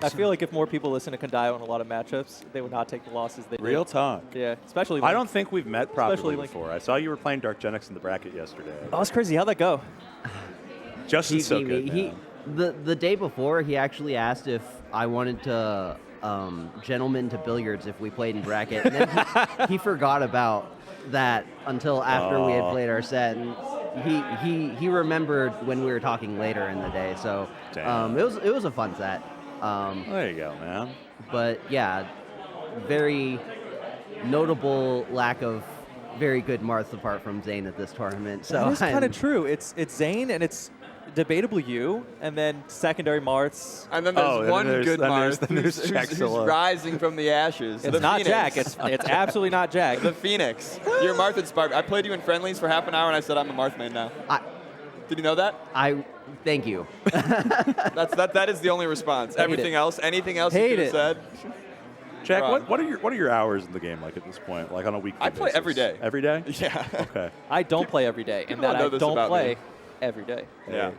I feel like if more people listen to Kondayo in a lot of matchups, they would not take the losses they did. Real talk. Yeah, especially Link. I don't think we've met properly Link. before. I saw you were playing Dark Genix in the bracket yesterday. Oh, that's crazy. How'd that go? Justin's so good, man. The day before, he actually asked if I wanted to gentleman to billiards if we played in bracket. And then he forgot about that until after we had played our set. And he remembered when we were talking later in the day. So it was a fun set. There you go, man. But yeah, very notable lack of very good Marth apart from Zain at this tournament. So that is kind of true. It's Zain and it's debatably you, and then secondary Marths. And then there's one good Marth who's Solo. rising from the ashes. It's the not Phoenix. Jack. It's absolutely not Jack. The Phoenix. You're Marth inspired. I played you in friendlies for half an hour, and I said I'm a Marth main now. Did you know that? Thank you. That is the only response. Anything else you could have said? Jack, what are your hours in the game like at this point? Like on a weekly basis? I play every day. Every day? Yeah. Okay. I don't play every day, and that I don't play every day. Yeah.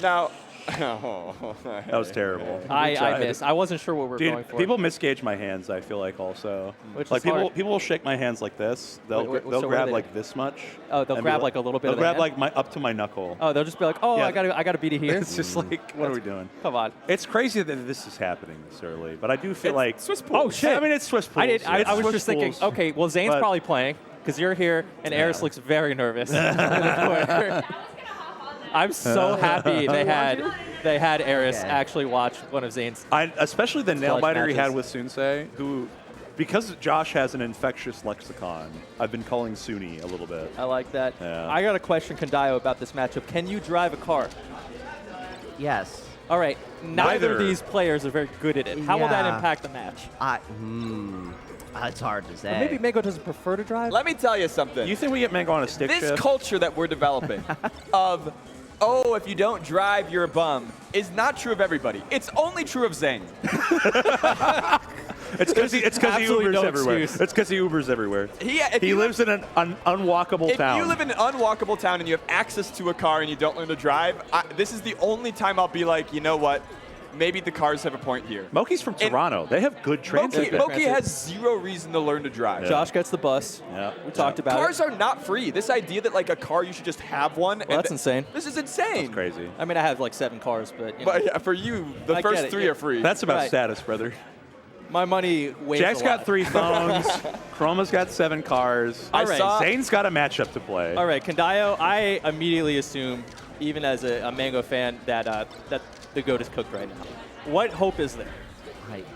Now, that was terrible. I missed. I wasn't sure what we were going for. People misgauge my hands, I feel like, also. Which like is hard. people will shake my hands like this. They'll so grab like this much. Oh, they'll grab like a little bit They'll of the grab hand? like up to my knuckle. Oh, they'll just be like, oh, Yeah. I gotta beat it here. It's just like, what are we doing? Come on. It's crazy that this is happening this early, but I do feel like Swiss pools. Oh shit! I mean, it's Swiss pools. I was Swiss just thinking. pools. Okay, well Zane's But- probably playing because you're here, and Eris looks very nervous. I'm so happy they had Eris actually watch one of Zane's. Especially the nail Clutch biter he had matches. with Sunsei, who, because Josh has an infectious lexicon, I've been calling Suni a little bit. I like that. Yeah. I got a question, Kondayo, about this matchup. Can you drive a car? Yes. All right. Neither of Neither. these players are very good at it. How will that Yeah. impact the match? It's hard to say. Or maybe Mango doesn't prefer to drive. Let me tell you something. You think we get Mango on a stick This shift? culture that we're developing of, oh, if you don't drive, you're a bum, is not true of everybody. It's only true of Zain. It's because he absolutely Ubers no everywhere. excuse. It's because he Ubers everywhere. If He you lives in an unwalkable If town. you live in an unwalkable town and you have access to a car and you don't learn to drive, this is the only time I'll be like, you know what? Maybe the cars have a point here. Moki's from Toronto. They have good transit. Moki has zero reason to learn to drive. Yeah. Josh gets the bus. Yeah. We talked about Cars it. are not free. This idea that like a car you should just have one. Well, that's insane. This is insane. That's crazy. I mean, I have like 7 cars, but, you know, But yeah, for you, the I first get it, 3 yeah. are free. That's about Right. status, brother. my money weighs Jack's a got lot. 3 phones. Chroma's got 7 cars. All right. Zane's got a matchup to play. All right, Kondayo, I immediately assumed, even as a Mango fan, that the GOAT is cooked right now. What hope is there?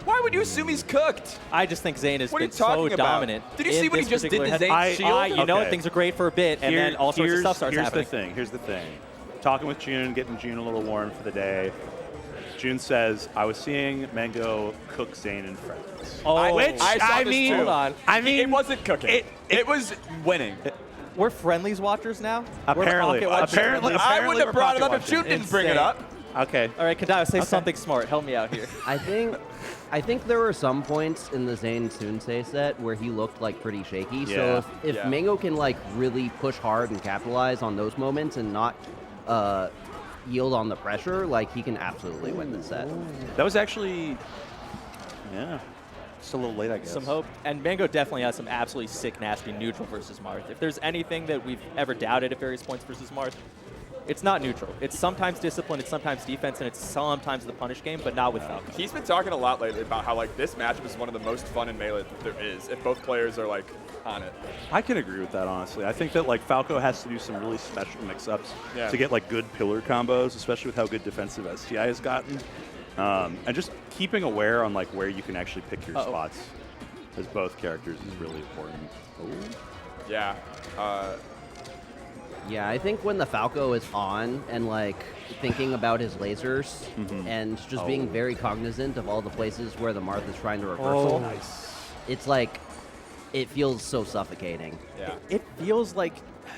Why would you assume he's cooked? I just think Zayn has What are been you talking so about? dominant. Did you in see what he this just did to particular Zayn's head- shield? You know, Okay. things are great for a bit, and then all sorts of stuff starts happening. Here's the thing. Talking with June, getting June a little warm for the day. June says, I was seeing Mango cook Zayn and friends. Oh, Which, I saw I this mean, too. hold on. I mean, it wasn't cooking. It was winning. We're friendlies watchers now? Apparently. We're pocket watchers. Apparently. I wouldn't have brought it up if watching. June didn't bring it Insane. up. Okay. All right, Kondayo, say something smart. Help me out here. I think there were some points in the Zayn Sunsei set where he looked like pretty shaky. Yeah. So if Mango can like really push hard and capitalize on those moments and not yield on the pressure, like he can absolutely win this set. That was actually, yeah, just a little late, I guess. Some hope. And Mango definitely has some absolutely sick, nasty neutral versus Marth. If there's anything that we've ever doubted at various points versus Marth, it's not neutral. It's sometimes discipline, it's sometimes defense, and it's sometimes the punish game, but not with Falco. He's been talking a lot lately about how like this matchup is one of the most fun in Melee that there is if both players are like on it. I can agree with that, honestly. I think that like Falco has to do some really special mix-ups to get like good pillar combos, especially with how good defensive STI has gotten. And just keeping aware on like where you can actually pick your spots as both characters is really important. Yeah. Yeah, I think when the Falco is on and like thinking about his lasers and just being very cognizant of all the places where the Marth is trying to reversal, it's like it feels so suffocating. Yeah. It feels like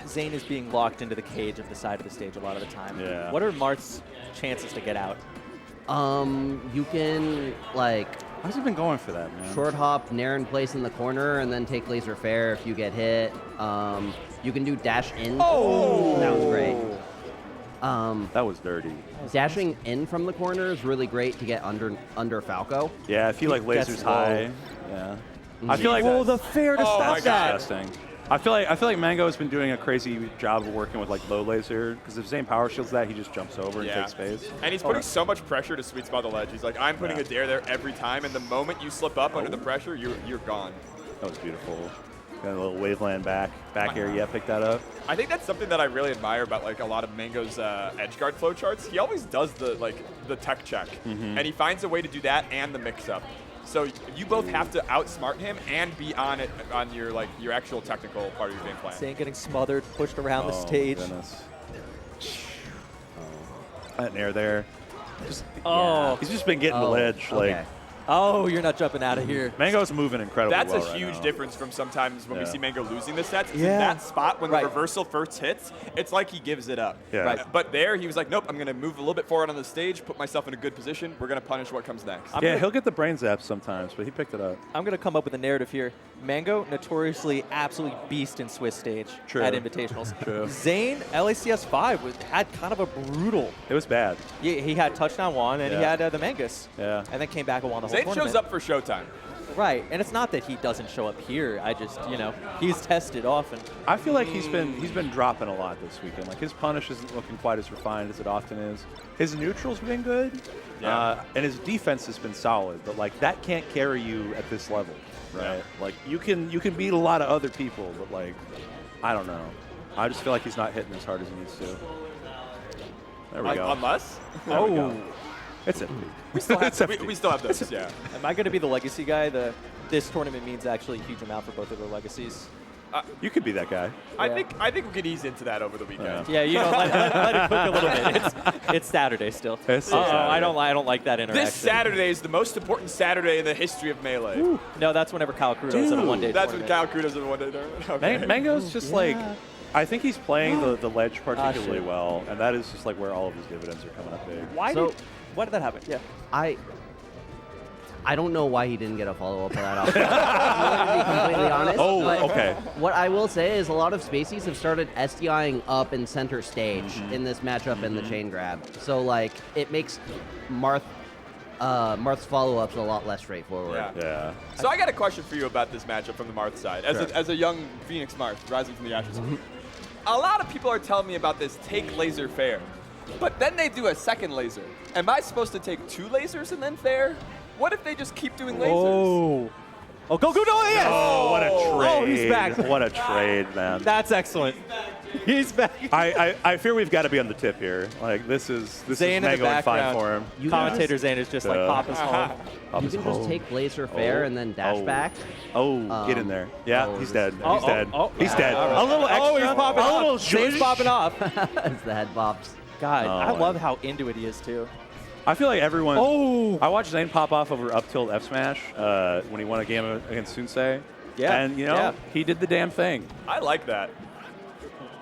Zayn is being locked into the cage of the side of the stage a lot of the time. Yeah. What are Marth's chances to get out? You can like How's he been going for that, man? short hop, nair in place in the corner, and then take laser fair if you get hit. You can do dash in. Oh! That was great. That was dirty. Dashing in from the corner is really great to get under Falco. Yeah, if he like Gets lasers low. high. Yeah. I feel like the fair to Oh my stop that. disgusting. I feel like Mango has been doing a crazy job of working with like low laser because if Zain power shields that, he just jumps over and takes space. And he's putting so much pressure to sweet spot the ledge. He's like, I'm putting a dare there every time, and the moment you slip up under the pressure, you're gone. That was beautiful. Got a little waveland back air. Yeah, pick that up. I think that's something that I really admire about like a lot of Mango's edge guard flow charts. He always does the tech check, and he finds a way to do that and the mix up. So you both have to outsmart him and be on it on your actual technical part of your game plan. Zain getting smothered, pushed around the stage. Goodness. That air there. He's just been getting the ledge. Like, Oh, you're not jumping out of here. Mango's moving incredibly That's well a right huge now. difference from sometimes when we see Mango losing the sets. Yeah. In that spot, when Right. the reversal first hits, it's like he gives it up. Yeah. Right. But there, he was like, nope, I'm going to move a little bit forward on the stage, put myself in a good position. We're going to punish what comes next. Yeah, he'll get the brain zaps sometimes, but he picked it up. I'm going to come up with a narrative here. Mango, notoriously absolutely beast in Swiss stage True. at Invitationals. True. Zain, LACS 5, had kind of a brutal. It was bad. He had touchdown one, and he Yeah. had the Mangus. Yeah. And then came back and won the whole Zayn tournament. shows up for showtime. Right, and it's not that he doesn't show up here. I just, he's tested often. I feel like he's been dropping a lot this weekend. Like his punish isn't looking quite as refined as it often is. His neutral's been good, and his defense has been solid. But like that can't carry you at this level, right? Like you can beat a lot of other people, but like I don't know. I just feel like he's not hitting as hard as he needs to. There we go. Unless? There we go. It's empty. We still have, It's empty. we still have those, yeah. Am I going to be the legacy guy? This tournament means actually a huge amount for both of their legacies. You could be that guy. I think we could ease into that over the weekend. Yeah, let it cook a little bit. It's Saturday still. It's still Saturday. I don't like that interaction. This Saturday is the most important Saturday in the history of Melee. No, that's whenever Kyle Crudo's in a one-day That's when tournament. Cal Kudos in a one-day tournament. Okay. Mango's just like, I think he's playing the ledge particularly well, and that is just like where all of his dividends are coming up big. Why did that happen? Yeah. I don't know why he didn't get a follow-up to that. I'm going to be completely honest. but Okay. What I will say is a lot of Spaceys have started SDIing up in center stage in this matchup in the chain grab. So, like, it makes Marth's follow-ups a lot less straightforward. Yeah. So I got a question for you about this matchup from the Marth side. As a young Phoenix Marth rising from the ashes, a lot of people are telling me about this take laser fair, but then they do a second laser. Am I supposed to take 2 lasers and then fair? What if they just keep doing lasers? Oh, go, yes! Oh, what a trade. Oh, he's back. What a trade, man. That's excellent. He's back. I fear we've got to be on the tip here. Like, this is Zain in the Mango and fine background. for him. Commentator Zain is just like popping home. You can just take laser fair and then dash back. Oh, get in there. Yeah, he's dead. Oh, He's dead. oh, He's yeah. dead. A little extra. Oh, he's popping a off. little Zane's zhuzh. popping off. As the head bops. God, Oh, I love how into it he is, too. I feel like everyone. Oh. I watched Zain pop off over up tilt F smash when he won a game against Sunsei. Yeah. And, he did the damn thing. I like that.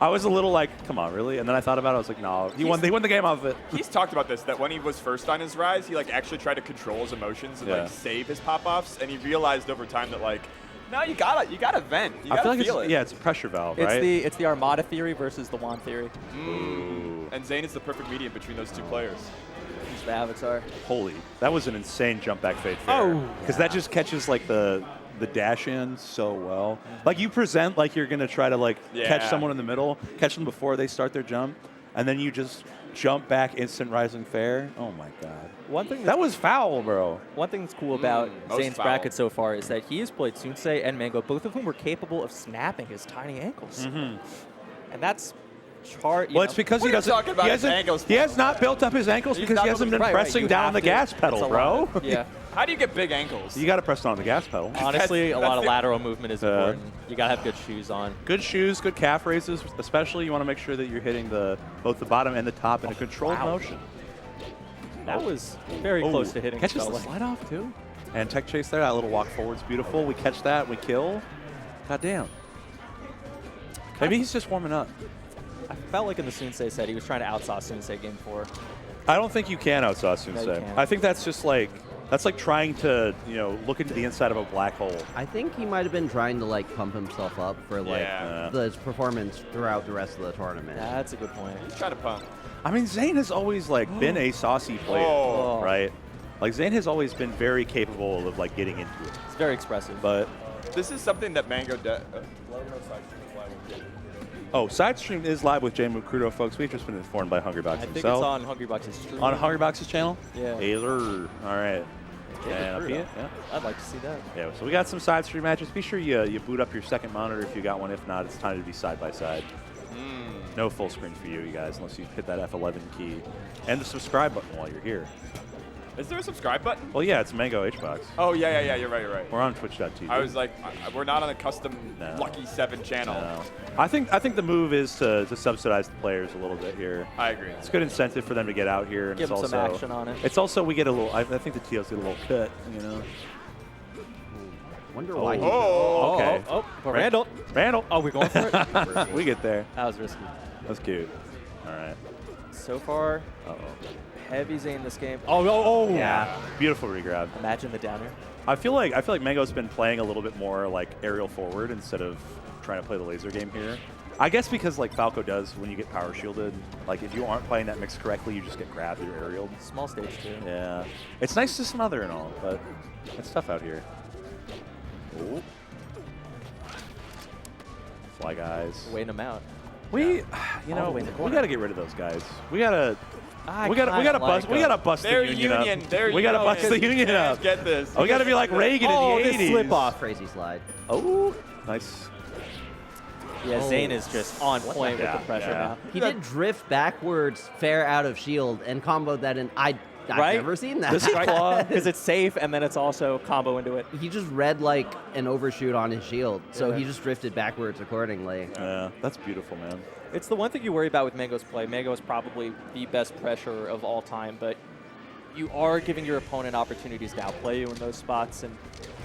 I was a little like, come on, really? And then I thought about it. I was like, no. He won the game off of it. He's talked about this, that when he was first on his rise, he actually tried to control his emotions and save his pop-offs, and he realized over time that no, you gotta vent. You gotta feel it. It's a pressure valve, right? It's the Armada theory versus the Juan theory. And Zayn is the perfect medium between those two players. He's the Avatar. Holy, that was an insane jump back fade fair. Because that just catches like the dash in so well. Like you present like you're gonna try to catch someone in the middle, catch them before they start their jump, and then you just jump back instant rising fair. Oh my god. One thing that was foul, bro. One thing that's cool about Zayn's foul. bracket so far is that he has played Sunsei and Mango, both of whom were capable of snapping his tiny ankles. And that's Well, it's because he What are you doesn't. talking about He his hasn't. ankles, He has not built up his ankles He's because not he hasn't built been his- pressing you down have the to. gas It's pedal, a bro. lot. Yeah. How do you get big ankles? You got to press it on the gas pedal. Honestly, a lot of the- lateral movement is important. You gotta have good shoes on. Good shoes, good calf raises, especially you want to make sure that you're hitting both the bottom and the top in a controlled motion. That was very close to hitting. Catches Spell the Link. slide off too. And tech chase there, that little walk forward's beautiful. We catch that, we kill. God damn. Maybe he's just warming up. I felt like in the Sunsei set he was trying to outsauce Sunsei game 4. I don't think you can outsauce No, you Sunsei. can't. I think that's just like trying to look into the inside of a black hole. I think he might have been trying to pump himself up for his performance throughout the rest of the tournament. That's a good point. He's trying to pump. I mean, Zain has always like been a saucy player, right? Like Zain has always been very capable of like getting into it. It's very expressive. But this is something that Mango does. oh, side stream is live with Jay Mukudo, folks. We've just been informed by Hungrybox himself. I think it's on Hungrybox's stream. On Hungrybox's channel? Yeah. All right. Yeah. I'd like to see that. Yeah, so we got some side stream matches. Be sure you boot up your second monitor if you got one. If not, it's time to be side by side. No full screen for you guys unless you hit that F11 key. And the subscribe button while you're here. Is there a subscribe button? Well, yeah, it's Mango HBox. Oh, yeah, you're right. We're on Twitch.tv. I was like, we're not on a custom Lucky7 channel. No. I think the move is to subsidize the players a little bit here. I agree. It's good incentive for them to get out here. And Give it's them some also, action on it. It's also, we get a little, I think the TOs get a little cut, you know. Wonder why. Okay. But Randall. Oh, we're going for it? We get there. That was risky. That's cute. All right. So far, Uh-oh. heavy Zain this game. Yeah. Beautiful regrab. Imagine the downer. I feel like Mango's been playing a little bit more like aerial forward instead of trying to play the laser game here. I guess because like Falco does when you get power shielded, like if you aren't playing that mix correctly, you just get grabbed or aerialed. Small stage too. Yeah. It's nice to smother and all, but it's tough out here. Ooh. Fly guys. Waiting them out. We All the way in the we corner. gotta get rid of those guys. We gotta kinda bust like we gotta bust They're the union union. up. They're We gotta bust the union up. Get this. We gotta be like Reagan in the 80s. this slip off. Crazy slide. Oh, nice. Yeah, Zain is just on point with the pressure now. He did drift backwards, fair out of shield, and comboed that in. I've Right? never seen that. This is claw. Because it's safe, and then it's also combo into it. He just read like an overshoot on his shield, so Yeah. he just drifted backwards accordingly. Yeah, that's beautiful, man. It's the one thing you worry about with Mango's play. Mango is probably the best pressure of all time, but you are giving your opponent opportunities to outplay you in those spots, and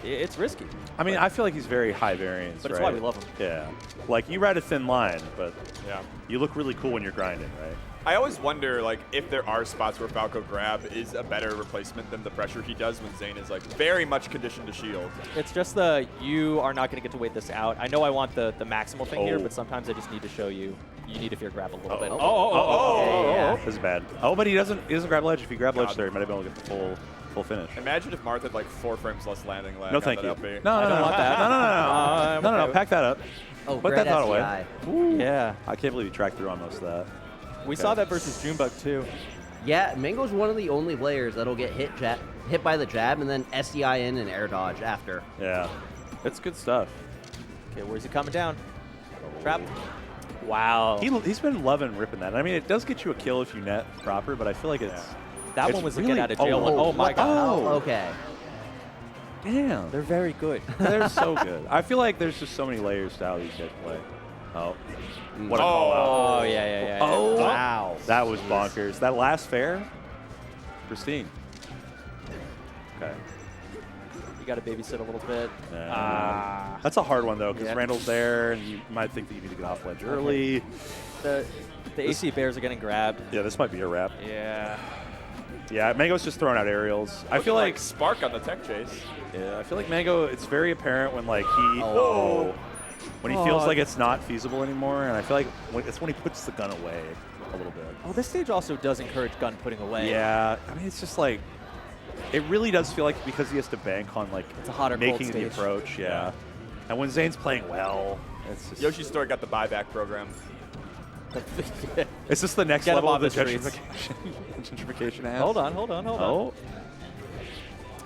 it's risky. I mean, I feel like he's very high variance, But it's right? why we love him. Yeah. Like, you ride a thin line, but Yeah. you look really cool when you're grinding, right? I always wonder, like, if there are spots where Falco grab is a better replacement than the pressure he does when Zain is, like, very much conditioned to shield. It's just you are not going to get to wait this out. I know I want the maximal thing here, but sometimes I just need to show you. You need to fear grab a little bit. Yeah. This is bad. Oh, but he doesn't grab ledge. If he grab ledge there, he might have been able to get the full finish. Imagine if Marth had, like, 4 frames less landing lag. No, on thank that you. LP. No, I don't want that. No, pack that up. Oh, Put great that thought away. SDI. Yeah. I can't believe you tracked through on most of that. We saw that versus Junebug, too. Yeah, Mango's one of the only players that'll get hit by the jab and then SDI in and air dodge after. Yeah. It's good stuff. Okay, where's he coming down? Trap. Wow. He's been loving ripping that. I mean, it does get you a kill if you net proper, but I feel like it's... That it's one was a really- get out of jail one. Oh, my God. Oh, okay. Damn. They're very good. They're so good. I feel like there's just so many layers to how these guys play. Oh. What a call out. Oh, yeah. Oh. Wow. That was bonkers. That last fair, pristine. Okay. You got to babysit a little bit. That's a hard one, though, because Yeah. Randall's there, and you might think that you need to get off ledge early. The AC Bears are getting grabbed. Yeah, this might be a wrap. Yeah. Yeah, Mango's just throwing out aerials. I feel like Spark on the tech chase. Yeah, I feel like Mango, it's very apparent when like when he feels like it's not feasible anymore, and I feel like it's when he puts the gun away a little bit. Oh, this stage also does encourage gun putting away. Yeah, I mean it's just like it really does feel like because he has to bank on like It's a hot or cold making the stage. approach. Yeah, and when Zane's playing well, it's just Yoshi's Story got the buyback program. it's just the next Get him level off of the the streets. gentrification. Ass. Hold on.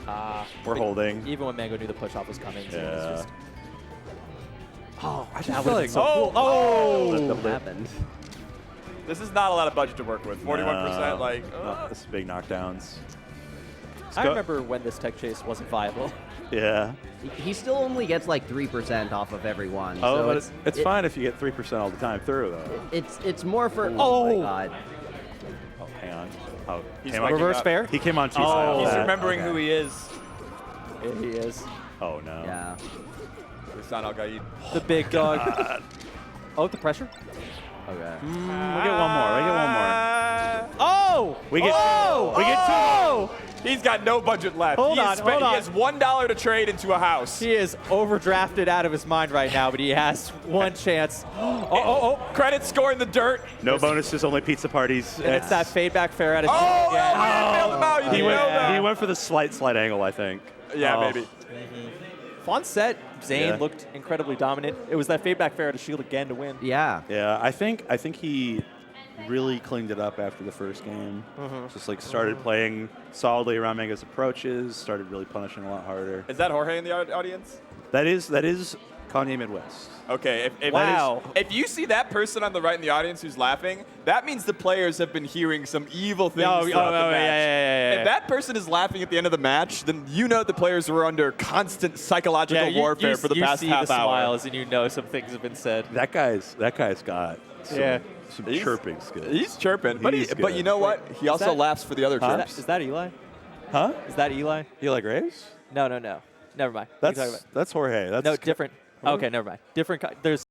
Oh, we're holding. Even when Mango knew the push off was coming, so it was Yeah. just. Oh, I just that feel would've like been so cool. What happened? This is not a lot of budget to work with. 41%, like, no, this is big knockdowns. I remember when this tech chase wasn't viable. Yeah. He still only gets like 3% off of every one. Oh, so but it's fine if you get 3% all the time through, though. It's more for. Oh my God. Oh, hang on. Oh, He's came on- waking Reverse up. fair. He came on too Oh. high. He's on that. remembering Okay. who he is. Yeah, he is. Oh, no. Yeah. Hassan Al-Gaid. The big dog. Oh, the pressure. Okay. We get one more. We get one more. Oh! We get oh! two. We get two. Oh! He's got no budget left. Hold on. He has $1 to trade into a house. He is overdrafted out of his mind right now, but he has one chance. Credit score in the dirt. No bonuses, only pizza parties. And it's that fade back fair out of Bailed him out. He went for the slight angle, I think. Yeah, maybe. Fun set. Zain Yeah. looked incredibly dominant. It was that fade back fair out of shield again to win. Yeah. Yeah, I think he really cleaned it up after the first game. Just like started playing solidly around Mega's approaches, started really punishing a lot harder. Is that Jorge in the audience? That is Kanye Midwest. Okay. Wow. If you see that person on the right in the audience who's laughing, that means the players have been hearing some evil things throughout the match. Yeah. If that person is laughing at the end of the match, then you know the players were under constant psychological warfare for the past half You see the hour. smiles and you know some things have been said. That guy's got some chirping skills. He's chirping, but He's but you know what? He also that- laughs for the other Huh? chirps. Is that Eli? Huh? Is that Eli? You like Graves? No. Never mind. What are you talking about? That's Jorge. That's No, different. Okay, never mind. Different. There's